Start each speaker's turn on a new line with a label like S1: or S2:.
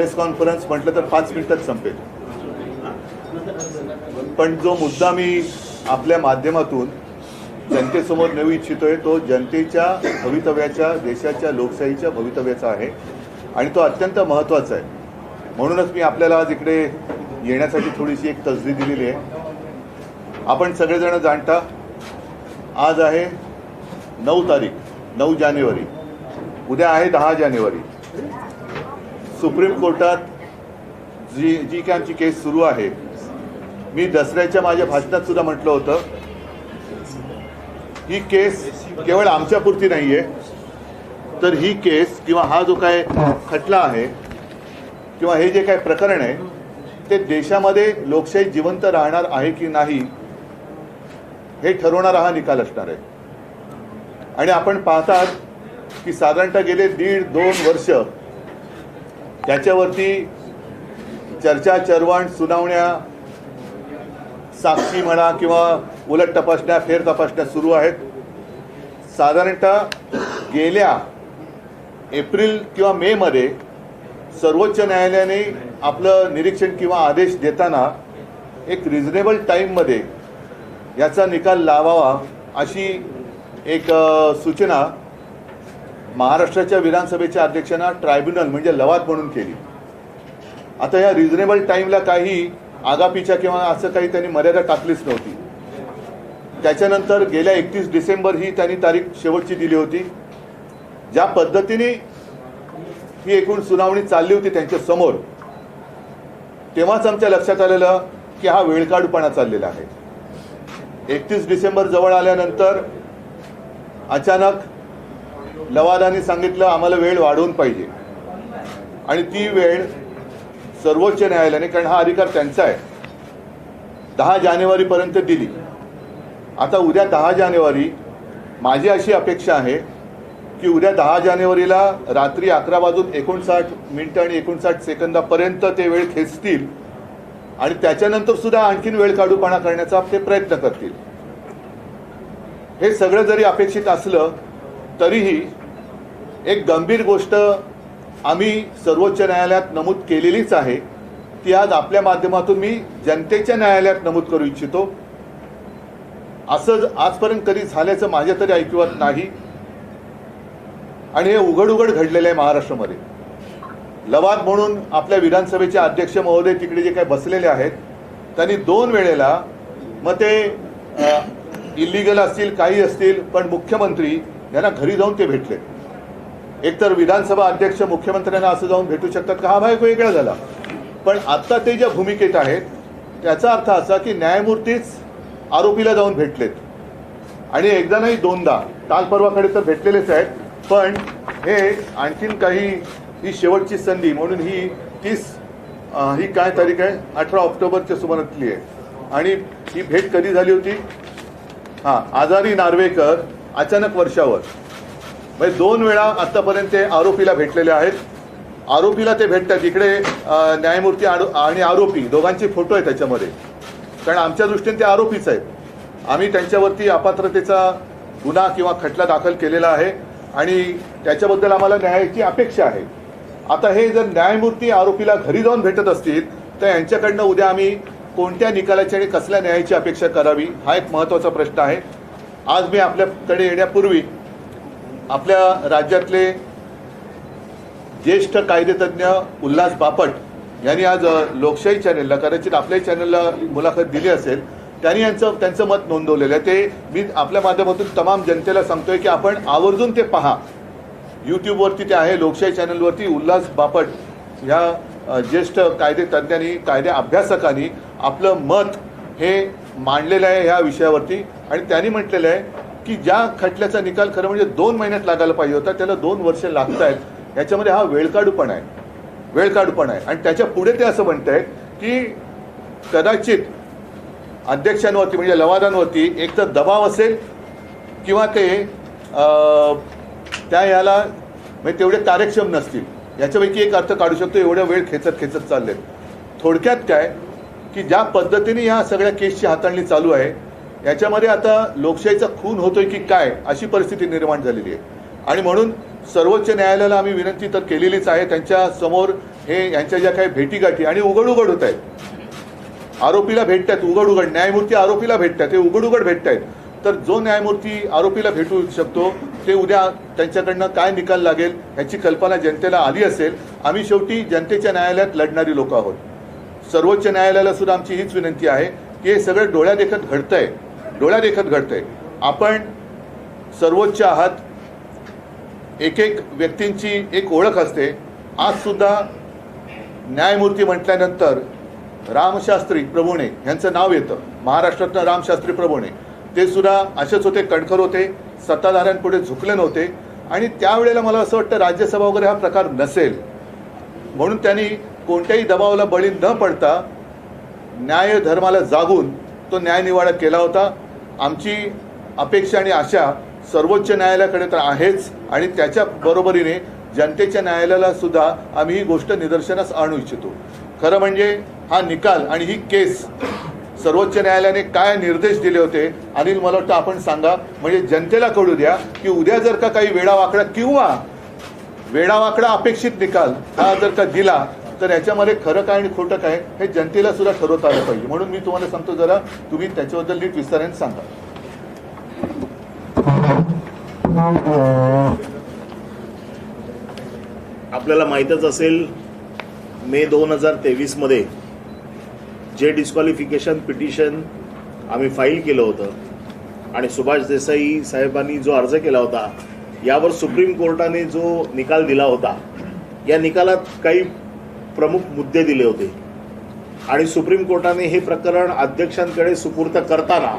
S1: Press conference म्हटलं तर 5 मिनिटात संपेल. पण जो मुद्दा मी आपल्या माध्यमातून जनतेसमोर नेऊ इच्छितोय तो जनतेच्या भवितव्याच्या, देशाच्या लोकशाहीच्या भवितव्याचा आहे आणि तो अत्यंत महत्त्वाचा आहे. म्हणूनच मी आपल्याला आज इकडे येण्यासाठी थोडीशी एक तसदी दिलेली आहे. आपण सगळेजण जाणता आज आहे 9 तारीख, 9 जानेवारी. उद्या आहे 10 जानेवारी. सुप्रीम कोर्टात जी काय आमची केस सुरू आहे, मी दसऱ्याच्या माझ्या भाषणात सुद्धा म्हटलं होतं, ही केस केवळ आमच्यापुरती नाही आहे, तर ही केस किंवा हा जो काय खटला आहे किंवा हे जे काय प्रकरण आहे ते देशामध्ये लोकशाही जिवंत राहणार आहे की नाही हे ठरवणारा हा निकाल असणार आहे. आणि आपण पाहतात की साधारणतः गेले 1.5-2 वर्ष त्याच्यावरती चर्चा, चर्वण, सुनावण्या, साक्षी म्हणा किंवा उलट तपासण्या, फेर तपासण्या सुरू आहेत. साधारणतः गेल्या एप्रिल किंवा मे मध्ये सर्वोच्च न्यायालयाने आपलं निरीक्षण किंवा आदेश देताना एक रिझनेबल टाईममध्ये याचा निकाल लावावा अशी एक सूचना महाराष्ट्राच्या विधानसभेच्या अध्यक्षांना ट्रायब्युनल म्हणजे लवाद म्हणून केली. आता या रिझनेबल टाईमला काही आगापीच्या किंवा असं काही त्यांनी मर्यादा टाकलीच नव्हती. त्याच्यानंतर गेल्या 31 डिसेंबर ही त्यांनी तारीख शेवटची दिली होती. ज्या पद्धतीने ही एकूण सुनावणी चालली होती त्यांच्या समोर, तेव्हाच आमच्या लक्षात आलेलं की हा वेळकाढूपणा चाललेला आहे. 31 डिसेंबर जवळ आल्यानंतर अचानक लवादाने सांगितलं आम्हाला वेळ वाढवून पाहिजे आणि ती वेळ सर्वोच्च न्यायालयाने, कारण हा अधिकार त्यांचा आहे, 10 जानेवारीपर्यंत दिली. आता उद्या 10 जानेवारी, माझी अशी अपेक्षा आहे की उद्या 10 जानेवारीला रात्री 11:59 आणि 59 सेकंदापर्यंत ते वेळ खेचतील आणि त्याच्यानंतर सुद्धा आणखीन वेळ काढूपणा करण्याचा ते प्रयत्न करतील. हे सगळं जरी अपेक्षित असलं तरीही एक गंभीर गोष्ट आम्ही सर्वोच्च न्यायालयात नमूद केलेलीच आहे, ती आज आपल्या माध्यमातून मी जनतेच्या न्यायालयात नमूद करू इच्छितो. असं आजपर्यंत कधी झाल्याचं माझ्या तरी ऐकिवात नाही आणि हे उघड उघड घडलेलं आहे महाराष्ट्रामध्ये. लवाद म्हणून आपल्या विधानसभेचे अध्यक्ष महोदय तिकडे जे काही बसलेले आहेत त्यांनी 2 वेळेला, मग ते इलिगल असतील काही असतील, पण मुख्यमंत्री यांना घरी जाऊन ते भेटले. एकतर विधानसभा अध्यक्ष मुख्यमंत्र्यांना असं जाऊन भेटू शकतात का, हा भाग वेगळा झाला. पण आत्ता ते ज्या भूमिकेत आहेत त्याचा अर्थ असा की न्यायमूर्तीच आरोपीला जाऊन भेटलेत आणि एकदा नाही 2दा, काल परवाकडे तर भेटलेलेच आहेत. पण हे आणखीन काही, ही शेवटची संधी म्हणून ही 30 ही काय तारीख आहे, 18 ऑक्टोबरच्या सुमारातली आहे. आणि ही भेट कधी झाली होती, आजारी नार्वेकर अचानक वर्षावर, म्हणजे 2 वेळा आतापर्यंत ते आरोपीला भेटलेले आहेत. आरोपीला ते भेटतात इकडे, न्यायमूर्ती आणि आरोपी दोघांचे फोटो आहेत त्याच्यामध्ये, कारण आमच्या दृष्टीने ते आरोपीच आहेत. आम्ही त्यांच्यावरती अपात्रतेचा गुन्हा किंवा खटला दाखल केलेला आहे आणि त्याच्याबद्दल आम्हाला न्यायाची अपेक्षा आहे. आता हे जर न्यायमूर्ती आरोपीला घरी जाऊन भेटत असतील तर यांच्याकडनं उद्या आम्ही कोणत्या निकालाची आणि कसल्या न्यायाची अपेक्षा करावी, हा एक महत्त्वाचा प्रश्न आहे. आज मी आपल्याकडे येण्यापूर्वी आपल्या राज्यातले ज्येष्ठ कायदेतज्ञ उल्हास बापट यांनी आज लोकशाही चॅनेलला, कदाचित आपल्याही चॅनलला मुलाखत दिली असेल, त्यांनी त्यांचं मत नोंदवलेलं आहे. ते मी आपल्या माध्यमातून तमाम जनतेला सांगतोय की आपण आवर्जून ते पहा. यूट्यूबवरती ते आहे, लोकशाही चॅनलवरती उल्हास बापट ह्या ज्येष्ठ कायदेतज्ञांनी, कायदे अभ्यासकांनी आपलं मत हे मांडलेलं आहे ह्या विषयावरती. आणि त्यांनी म्हटलेलं आहे की ज्या खटल्याचा निकाल खरं म्हणजे 2 महिन्यात लागायला पाहिजे होता त्याला 2 वर्ष लागत आहेत. ह्याच्यामध्ये हा वेळकाढूपणा आहे. आणि त्याच्या पुढे ते असं म्हणत आहेत की कदाचित अध्यक्षांवरती म्हणजे लवादांवरती एक तर दबाव असेल किंवा ते त्या याला म्हणजे तेवढे कार्यक्षम नसतील. याच्यापैकी एक अर्थ काढू शकतो, एवढा वेळ खेचत चाललेत. थोडक्यात काय की ज्या पद्धतीने ह्या सगळ्या केसची हाताळणी चालू आहे याच्यामध्ये आता लोकशाहीचा खून होतोय की काय अशी परिस्थिती निर्माण झालेली आहे. आणि म्हणून सर्वोच्च न्यायालयाला आम्ही विनंती तर केलेलीच आहे, त्यांच्या समोर हे यांच्या ज्या काही भेटीगाठी आणि उघड होत आहेत, आरोपीला भेटतात उघड, न्यायमूर्ती आरोपीला भेटतात, ते उघड भेटत आहेत. तर जो न्यायमूर्ती आरोपीला भेटू शकतो ते उद्या त्यांच्याकडनं काय निकाल लागेल ह्याची कल्पना जनतेला आली असेल. आम्ही शेवटी जनतेच्या न्यायालयात लढणारी लोक आहोत. सर्वोच्च न्यायालयाला सुद्धा आमची हीच विनंती आहे की हे सगळं डोळ्यादेखत घडतंय. आपण सर्वोच्च आहात, एक व्यक्तींची एक ओळख असते. आज सुद्धा न्यायमूर्ती म्हटल्यानंतर रामशास्त्री प्रभुणे यांचं नाव येतं. महाराष्ट्रातनं रामशास्त्री प्रभुणे ते सुद्धा असेच होते, कणखर होते, सत्ताधाऱ्यांपुढे झुकले नव्हते. आणि त्यावेळेला मला असं वाटतं राज्यसभा वगैरे हा प्रकार नसेल, म्हणून त्यांनी कोणत्याही दबावाला बळी न पडता न्याय धर्माला जागून तो न्यायनिवाडा केला होता. आमची अपेक्षा आणि आशा सर्वोच्च न्यायालयाकडे तर आहेच, आणि त्याच्या बरोबरीने जनतेच्या न्यायालयाला सुद्धा आम्ही ही गोष्ट निदर्शनास आणू इच्छितो. खरं म्हणजे हा निकाल आणि ही केस सर्वोच्च न्यायालयाने काय निर्देश दिले होते, अनिल मला वाटतं आपण सांगा, म्हणजे जनतेला कळू द्या की उद्या जर का काही वेडावाकडा अपेक्षित निकाल हा जर का दिला तर याच्यामध्ये खरं काय आणि खोटं काय हे जनतेला सुद्धा ठरवता आलं पाहिजे. म्हणून मी तुम्हाला सांगतो, जरा तुम्ही त्याच्याबद्दल नीट विस्ताराने सांगा.
S2: आपल्याला माहीतच असेल, मे 2023 मध्ये जे डिस्क्वालिफिकेशन पिटिशन आम्ही फाईल केलं होतं आणि सुभाष देसाई साहेबांनी जो अर्ज केला होता, यावर सुप्रीम कोर्टाने जो निकाल दिला होता, या निकालात काही प्रमुख मुद्दे दिले होते आणि सुप्रीम कोर्टाने हे प्रकरण अध्यक्षांकडे सुपूर्द करताना